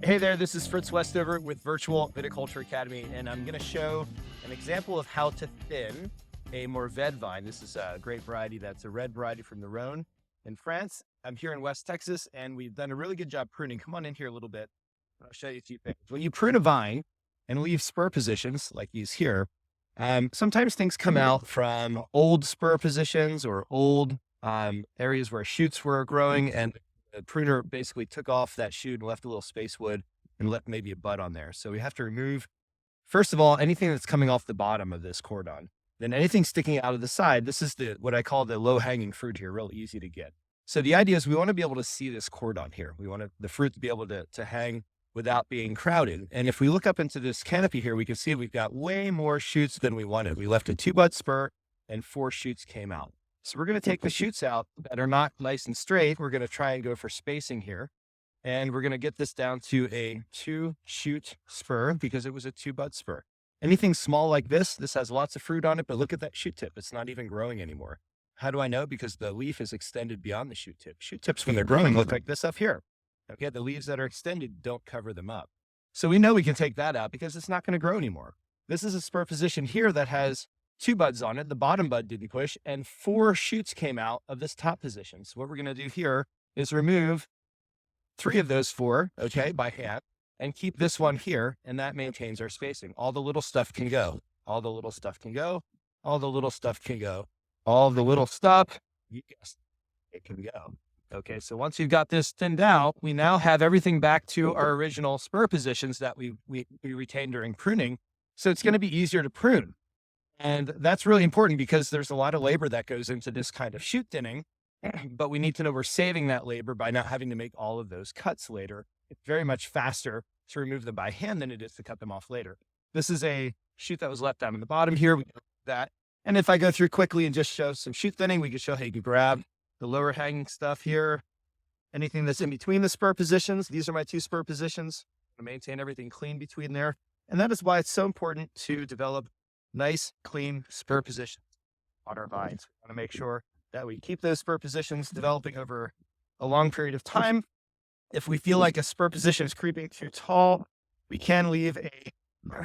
Hey there, this is Fritz Westover with Virtual Viticulture Academy, and I'm going to show an example of how to thin a Mourvèdre vine. This is a great variety that's a red variety from the Rhone in France. I'm here in West Texas, and we've done a really good job pruning. Come on in here a little bit. I'll show you a few things. When you prune a vine and leave spur positions like these here, sometimes things come out from old spur positions or old areas where shoots were growing, and the pruner basically took off that shoot and left a little space wood and left maybe a bud on there. So we have to remove, first of all, anything that's coming off the bottom of this cordon. Then anything sticking out of the side. This is what I call the low-hanging fruit here, real easy to get. So the idea is we want to be able to see this cordon here. We want the fruit to be able to hang without being crowded. And if we look up into this canopy here, we can see we've got way more shoots than we wanted. We left a 2-bud spur and 4 shoots came out. So we're going to take the shoots out that are not nice and straight. We're going to try and go for spacing here. And we're going to get this down to a 2-shoot spur because it was a 2-bud spur. Anything small like this has lots of fruit on it, but look at that shoot tip. It's not even growing anymore. How do I know? Because the leaf is extended beyond the shoot tip. Shoot tips, when they're growing, look like this up here. Okay, the leaves that are extended don't cover them up. So we know we can take that out because it's not going to grow anymore. This is a spur position here that has 2 buds on it. The bottom bud didn't push, and 4 shoots came out of this top position. So what we're going to do here is remove 3 of those 4, okay, by hand, and keep this one here, and that maintains our spacing. All the little stuff can go. All the little stuff can go. All the little stuff can go. All the little stuff, you guessed it can go. Okay, so once you've got this thinned out, we now have everything back to our original spur positions that we retained during pruning. So it's going to be easier to prune. And that's really important because there's a lot of labor that goes into this kind of shoot thinning, but we need to know we're saving that labor by not having to make all of those cuts later. It's very much faster to remove them by hand than it is to cut them off later. This is a shoot that was left down in the bottom here. We do that. And if I go through quickly and just show some shoot thinning, we can show how you can grab the lower hanging stuff here. Anything that's in between the spur positions. These are my 2 spur positions. I'm going to maintain everything clean between there. And that is why it's so important to develop nice, clean spur positions on our vines. We want to make sure that we keep those spur positions developing over a long period of time. If we feel like a spur position is creeping too tall, we can leave a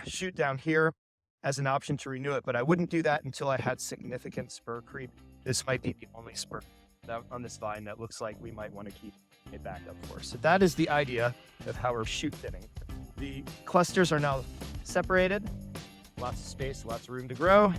shoot down here as an option to renew it, but I wouldn't do that until I had significant spur creep. This might be the only spur on this vine that looks like we might want to keep it back up for. So that is the idea of how we're shoot thinning. The clusters are now separated. Lots of space, lots of room to grow.